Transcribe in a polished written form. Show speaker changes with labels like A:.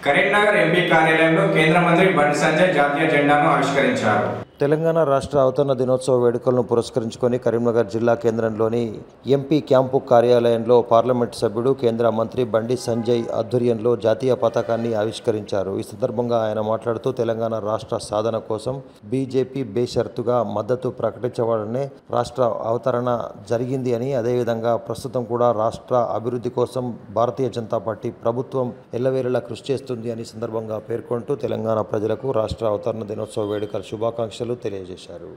A: Karimnagar MP కార్యాలయంలో కేంద్ర మంత్రి బండి సంజయ్ జాతీయ జెండాను ఆవిష్కరించారు.
B: తెలంగాణ రాష్ట్ర అవతరణ దినోత్సవ వేడుకలను పురస్కరించుకొని కరీంనగర్ జిల్లా కేంద్రంలోని ఎంపీ క్యాంపు కార్యాలయంలో పార్లమెంట్ సభ్యుడు కేంద్ర మంత్రి బండి సంజయ్ ఆధ్వర్యంలో జాతీయ పతాకాన్ని ఆవిష్కరించారు. ఈ సందర్భంగా ఆయన మాట్లాడుతూ తెలంగాణ రాష్ట్ర సాధన కోసం బీజేపీ బేషరతుగా మద్దతు ప్రకటించబడనే రాష్ట్ర అవతరణ జరిగింది అని, అదేవిధంగా ప్రస్తుతం కూడా రాష్ట్ర అభివృద్ధి కోసం భారతీయ జనతా పార్టీ ప్రభుత్వం ఎల్లవేళలా కృషి చేస్తుంది అని సందర్భంగా పేర్కొంటూ తెలంగాణ ప్రజలకు రాష్ట్ర అవతరణ దినోత్సవ వేడుకల శుభాకాంక్షలు తెలియజేశారు.